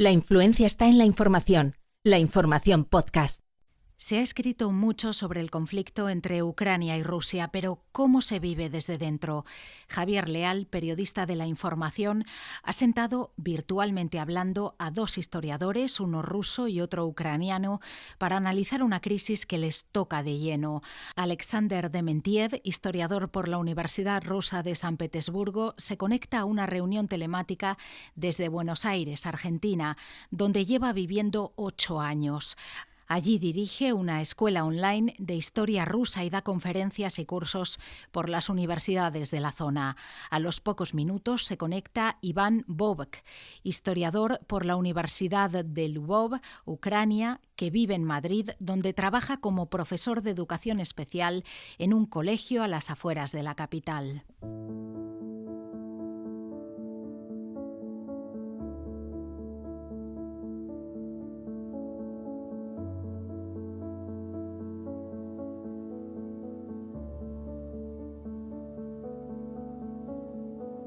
La influencia está en la información. La Información Podcast. Se ha escrito mucho sobre el conflicto entre Ucrania y Rusia, pero ¿cómo se vive desde dentro? Javier Leal, periodista de La Información, ha sentado, virtualmente hablando, a dos historiadores, uno ruso y otro ucraniano, para analizar una crisis que les toca de lleno. Alexander Dementiev, historiador por la Universidad Rusa de San Petersburgo, se conecta a una reunión telemática desde Buenos Aires, Argentina, donde lleva viviendo 8 años. Allí dirige una escuela online de historia rusa y da conferencias y cursos por las universidades de la zona. A los pocos minutos se conecta Iván Bobk, historiador por la Universidad de Lvov, Ucrania, que vive en Madrid, donde trabaja como profesor de educación especial en un colegio a las afueras de la capital.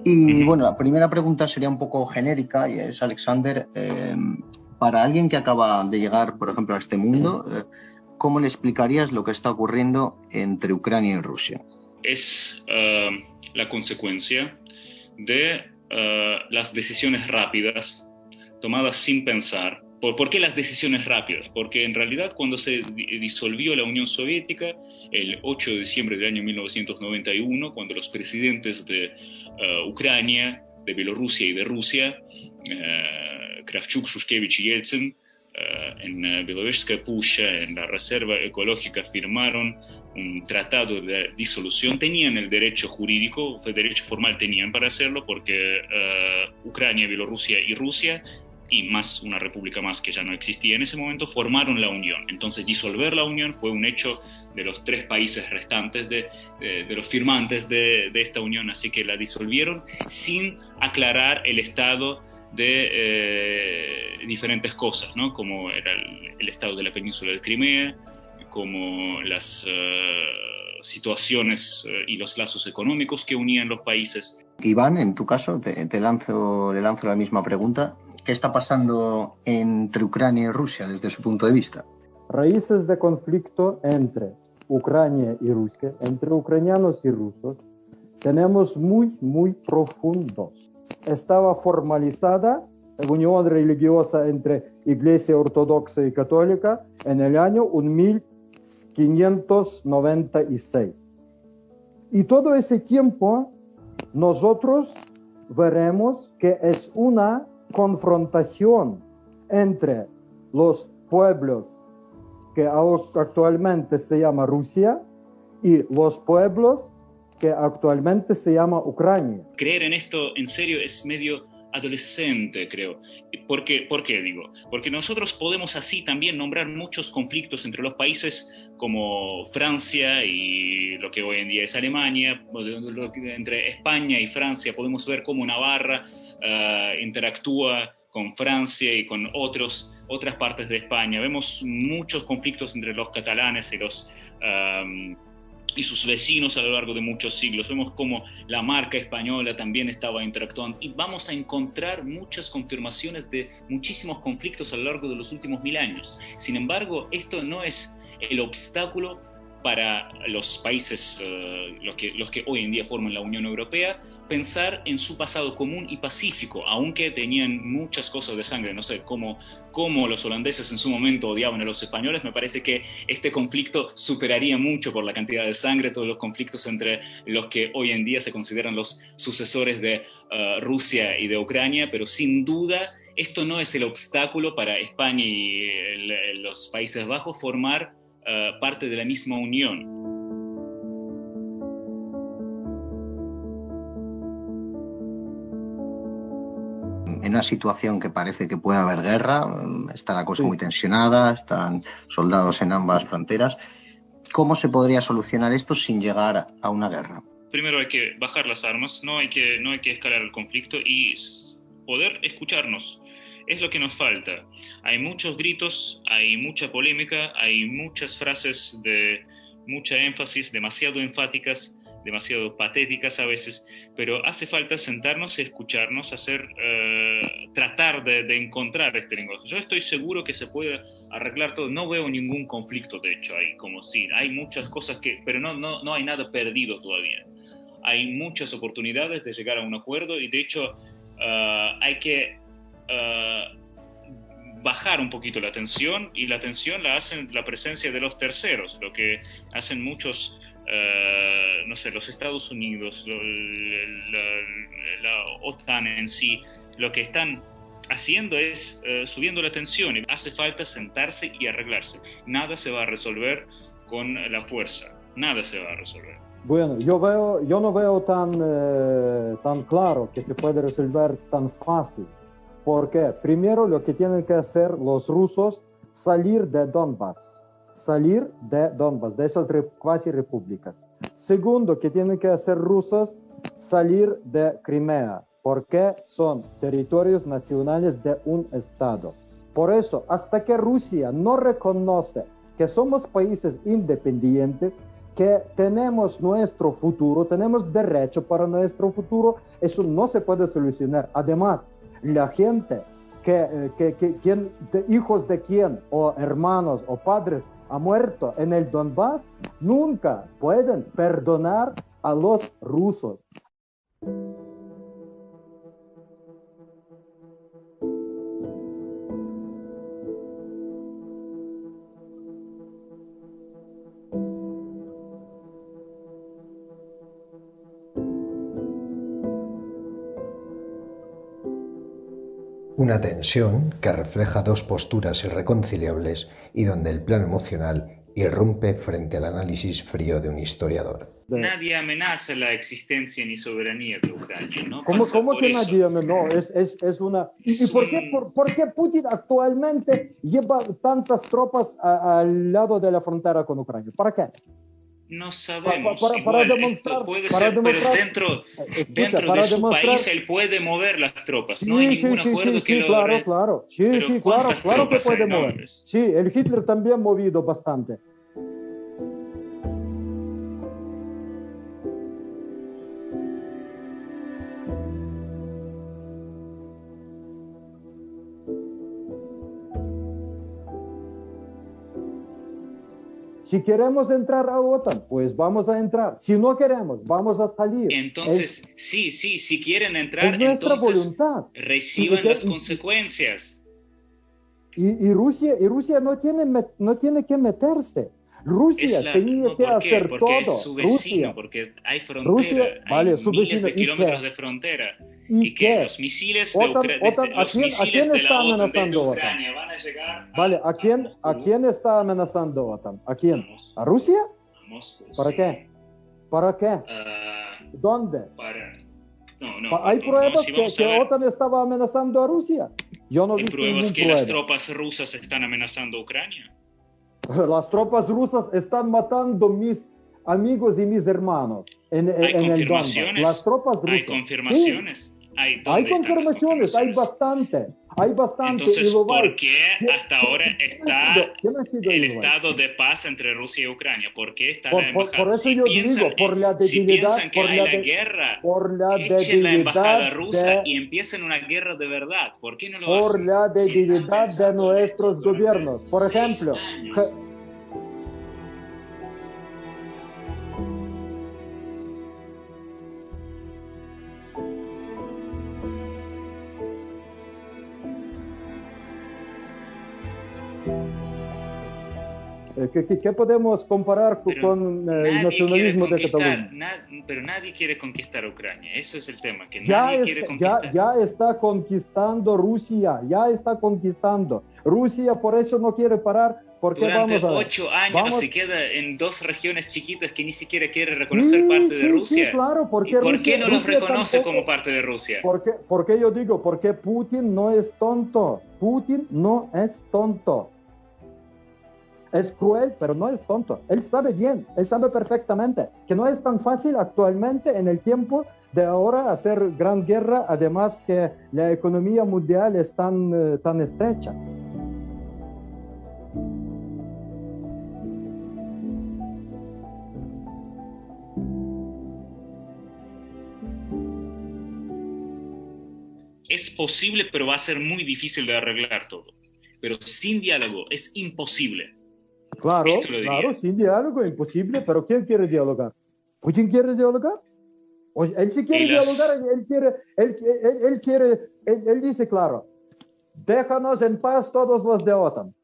Y bueno, la primera pregunta sería un poco genérica y es, Alexander, para alguien que acaba de llegar, por ejemplo, a este mundo, ¿cómo le explicarías lo que está ocurriendo entre Ucrania y Rusia? Es la consecuencia de las decisiones rápidas tomadas sin pensar. ¿Por qué las decisiones rápidas? Porque en realidad cuando se disolvió la Unión Soviética, el 8 de diciembre del año 1991, cuando los presidentes de Ucrania, de Bielorrusia y de Rusia, Kravchuk, Shushkevich y Yeltsin, en Belovezhskaya Pusha, en la Reserva Ecológica, firmaron un tratado de disolución. Tenían el derecho jurídico, el derecho formal tenían para hacerlo, porque Ucrania, Bielorrusia y Rusia, y más una república más que ya no existía en ese momento, formaron la Unión. Entonces disolver la Unión fue un hecho de los 3 países restantes, de los firmantes de esta Unión, así que la disolvieron sin aclarar el estado de diferentes cosas, ¿no? Como era el estado de la península de Crimea, como las situaciones y los lazos económicos que unían los países. Iván, en tu caso, le lanzo la misma pregunta. ¿Qué está pasando entre Ucrania y Rusia desde su punto de vista? Raíces de conflicto entre Ucrania y Rusia, entre ucranianos y rusos, tenemos muy profundos. Estaba formalizada la unión religiosa entre Iglesia Ortodoxa y Católica en el año 1596. Y todo ese tiempo nosotros veremos que es una confrontación entre los pueblos que actualmente se llama Rusia y los pueblos que actualmente se llama Ucrania. Creer en esto en serio es medio adolescente, creo. ¿Por qué digo? Porque nosotros podemos así también nombrar muchos conflictos entre los países como Francia y lo que hoy en día es Alemania, entre España y Francia. Podemos ver cómo Navarra interactúa con Francia y con otras partes de España. Vemos muchos conflictos entre los catalanes y sus vecinos a lo largo de muchos siglos. Vemos cómo la marca española también estaba interactuando, y vamos a encontrar muchas confirmaciones de muchísimos conflictos a lo largo de los últimos 1000 años. Sin embargo, esto no es el obstáculo para los países, los que hoy en día forman la Unión Europea, pensar en su pasado común y pacífico, aunque tenían muchas cosas de sangre. No sé, cómo los holandeses en su momento odiaban a los españoles. Me parece que este conflicto superaría mucho por la cantidad de sangre todos los conflictos entre los que hoy en día se consideran los sucesores de Rusia y de Ucrania, pero sin duda esto no es el obstáculo para España y los Países Bajos formar parte de la misma unión. En una situación que parece que puede haber guerra, está la cosa muy tensionada, están soldados en ambas fronteras. ¿Cómo se podría solucionar esto sin llegar a una guerra? Primero hay que bajar las armas, no hay que escalar el conflicto y poder escucharnos. Es lo que nos falta. Hay muchos gritos, hay mucha polémica, hay muchas frases de mucha énfasis, demasiado enfáticas, demasiado patéticas a veces, pero hace falta sentarnos y escucharnos, tratar de encontrar este lenguaje. Yo estoy seguro que se puede arreglar todo, no veo ningún conflicto de hecho ahí, como si hay muchas cosas pero no hay nada perdido todavía. Hay muchas oportunidades de llegar a un acuerdo y de hecho hay que bajar un poquito la tensión, y la tensión la hacen la presencia de los terceros, lo que hacen muchos, no sé, los Estados Unidos, la OTAN en sí, lo que están haciendo es subiendo la tensión, y hace falta sentarse y arreglarse. Nada se va a resolver con la fuerza, nada se va a resolver. Bueno, yo no veo tan claro que se puede resolver tan fácil. Porque primero lo que tienen que hacer los rusos, salir de Donbass, de esas cuasi repúblicas. Segundo, que tienen que hacer rusos, salir de Crimea, porque son territorios nacionales de un Estado. Por eso, hasta que Rusia no reconoce que somos países independientes, que tenemos nuestro futuro, tenemos derecho para nuestro futuro, eso no se puede solucionar. Además, la gente hijos de quien o hermanos o padres ha muerto en el Donbass, nunca pueden perdonar a los rusos. Una tensión que refleja dos posturas irreconciliables y donde el plano emocional irrumpe frente al análisis frío de un historiador. Nadie amenaza la existencia ni soberanía de Ucrania, ¿no? ¿Cómo que nadie amenaza? Es una... ¿Y por qué Putin actualmente lleva tantas tropas al lado de la frontera con Ucrania? ¿Para qué? No sabemos. Para demostrar, puede para ser, demostrar, pero dentro de su país él puede mover las tropas. Sí, no hay ningún acuerdo que lo... Claro. Claro que puede mover. Sí, el Hitler también ha movido bastante. Si queremos entrar a OTAN, pues vamos a entrar. Si no queremos, vamos a salir. Entonces, si quieren entrar, es nuestra entonces voluntad. Reciban las consecuencias. Y Rusia no tiene que meterse. Rusia tenía que hacer todo. Porque es su vecino, porque hay frontera, Rusia, hay su miles vecino, de kilómetros de frontera. ¿Y qué? Los misiles OTAN, ¿a quién está amenazando desde Ucrania van a llegar ¿a quién está amenazando OTAN? ¿A quién? ¿A Rusia? A Moscú, ¿Para qué? ¿Para qué? ¿Dónde? ¿Hay pruebas que OTAN estaba amenazando a Rusia? Yo no he visto ninguna prueba. Las tropas rusas están amenazando a Ucrania. Las tropas rusas están matando mis amigos y mis hermanos en el Donbass. Las tropas rusas. ¿Hay confirmaciones? Sí. Hay confirmaciones, hay bastante. Entonces, ¿por qué hasta ahora está el estado de paz entre Rusia y Ucrania? ¿Por qué está la embajada? Por eso yo digo, por la debilidad, si piensan que hay la guerra, echen la embajada rusa y empiecen una guerra de verdad. ¿Por qué no lo hacen? Por la debilidad de nuestros gobiernos. Por ejemplo, ¿qué podemos comparar con el nacionalismo de Cataluña? Pero nadie quiere conquistar Ucrania, eso es el tema, que nadie quiere conquistar. Ya está conquistando Rusia, Rusia por eso no quiere parar, porque durante vamos a ver. 8 años se queda en 2 regiones chiquitas que ni siquiera quiere reconocer parte de Rusia. Sí, claro, porque ¿Por qué no los reconoce como parte de Rusia? Porque yo digo, porque Putin no es tonto, Es cruel, pero no es tonto. Él sabe bien, él sabe perfectamente que no es tan fácil actualmente en el tiempo de ahora hacer gran guerra, además que la economía mundial es tan estrecha. posible, pero va a ser muy difícil de arreglar todo. Pero sin diálogo es imposible. Claro, Esto lo diría. claro, sin diálogo es imposible, pero ¿quién quiere dialogar? ¿Putin quiere dialogar? Él sí quiere dialogar, él dice, claro, déjanos en paz todos los de OTAN.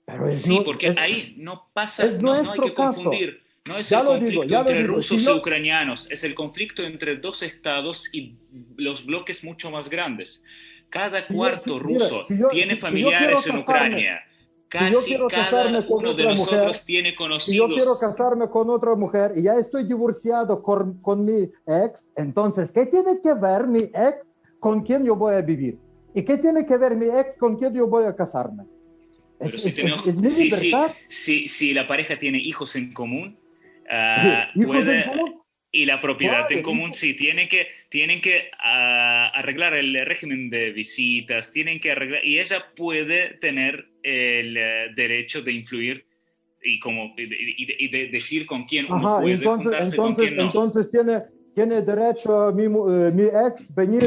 Pero sí, porque ahí no pasa, no hay que confundir. No es el conflicto entre rusos y ucranianos, es el conflicto entre dos estados y los bloques mucho más grandes. Cada cuarto ruso tiene familiares en Ucrania. Casi cada uno de nosotros tiene conocidos. Si yo quiero casarme con otra mujer y ya estoy divorciado con mi ex, entonces, ¿qué tiene que ver mi ex con quién yo voy a vivir? ¿Y qué tiene que ver mi ex con quién yo voy a casarme? Pero si la pareja tiene hijos en común, y la propiedad en común, sí, tienen que arreglar el régimen de visitas, tienen que arreglar, y ella puede tener el derecho de influir y de decir con quién uno puede juntarse, con quién no. Entonces tiene derecho mi ex venir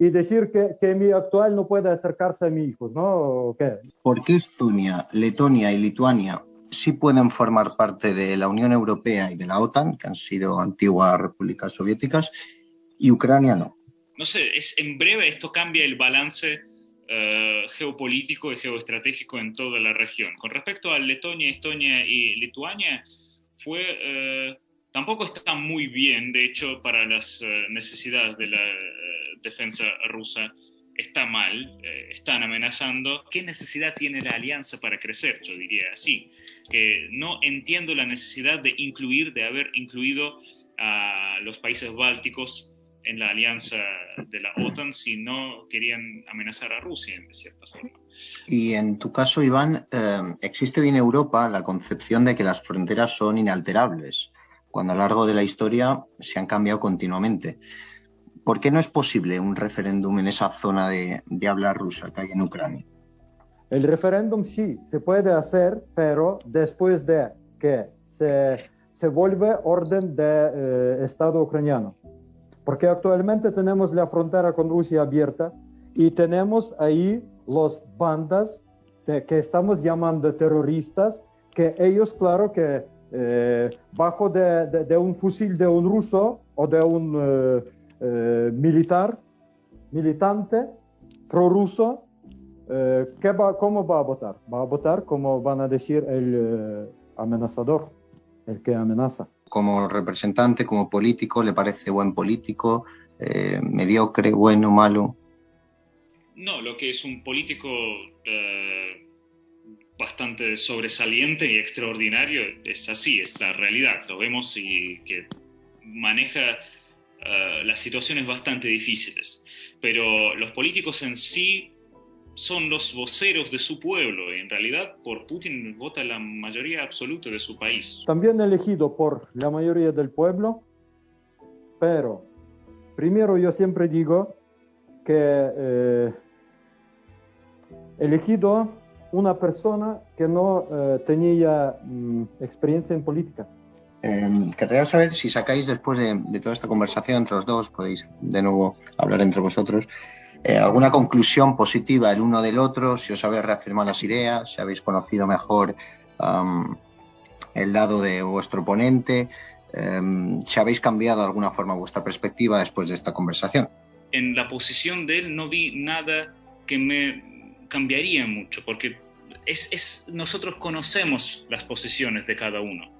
y decir que mi actual no puede acercarse a mis hijos, ¿no? ¿O qué? ¿Por qué Estonia, Letonia y Lituania sí pueden formar parte de la Unión Europea y de la OTAN, que han sido antiguas repúblicas soviéticas, y Ucrania no? No sé, en breve esto cambia el balance geopolítico y geoestratégico en toda la región. Con respecto a Letonia, Estonia y Lituania, tampoco está muy bien, de hecho, para las necesidades de la defensa rusa. Está mal, están amenazando. ¿Qué necesidad tiene la alianza para crecer? Yo diría así, que no entiendo la necesidad de haber incluido a los países bálticos en la alianza de la OTAN si no querían amenazar a Rusia, de cierta forma. Y en tu caso, Iván, existe hoy en Europa la concepción de que las fronteras son inalterables, cuando a lo largo de la historia se han cambiado continuamente. ¿Por qué no es posible un referéndum en esa zona de habla rusa que hay en Ucrania? El referéndum sí, se puede hacer, pero después de que se vuelve orden de Estado ucraniano. Porque actualmente tenemos la frontera con Rusia abierta y tenemos ahí las bandas que estamos llamando terroristas, que ellos, claro que bajo de un fusil de un ruso o de un militante prorruso, ¿cómo va a votar? Va a votar como van a decir el amenazador, el que amenaza. Como representante, como político, ¿le parece buen político, mediocre, bueno, malo? No, lo que es un político bastante sobresaliente y extraordinario es así, es la realidad. Lo vemos y que maneja las situaciones bastante difíciles, pero los políticos en sí son los voceros de su pueblo y en realidad por Putin vota la mayoría absoluta de su país. También elegido por la mayoría del pueblo, pero primero yo siempre digo que elegido una persona que no tenía experiencia en política. Querría saber si sacáis después de toda esta conversación entre los dos, podéis de nuevo hablar entre vosotros, alguna conclusión positiva el uno del otro, si os habéis reafirmado las ideas, si habéis conocido mejor el lado de vuestro oponente, si habéis cambiado de alguna forma vuestra perspectiva después de esta conversación. En la posición de él no vi nada que me cambiaría mucho, porque nosotros conocemos las posiciones de cada uno.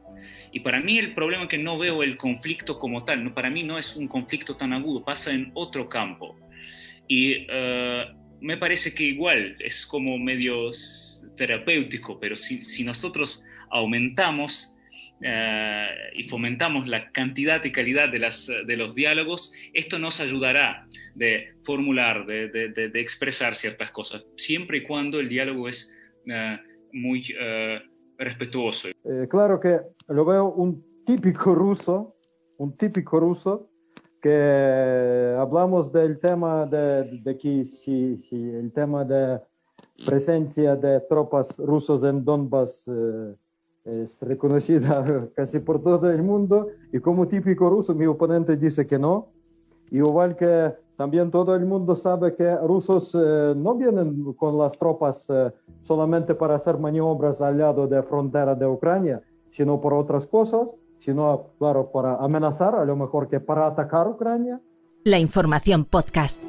Y para mí el problema es que no veo el conflicto como tal. Para mí no es un conflicto tan agudo, pasa en otro campo. Y me parece que igual es como medio terapéutico, pero si nosotros aumentamos y fomentamos la cantidad y calidad de los diálogos, esto nos ayudará de formular, de expresar ciertas cosas, siempre y cuando el diálogo es muy respetuoso. Claro que lo veo un típico ruso que hablamos del tema de que si el tema de presencia de tropas rusas en Donbass es reconocida casi por todo el mundo, y como típico ruso mi oponente dice que no, igual que También todo el mundo sabe que rusos no vienen con las tropas solamente para hacer maniobras al lado de la frontera de Ucrania, sino por otras cosas, sino, claro, para amenazar, a lo mejor que para atacar Ucrania. La Información Podcast.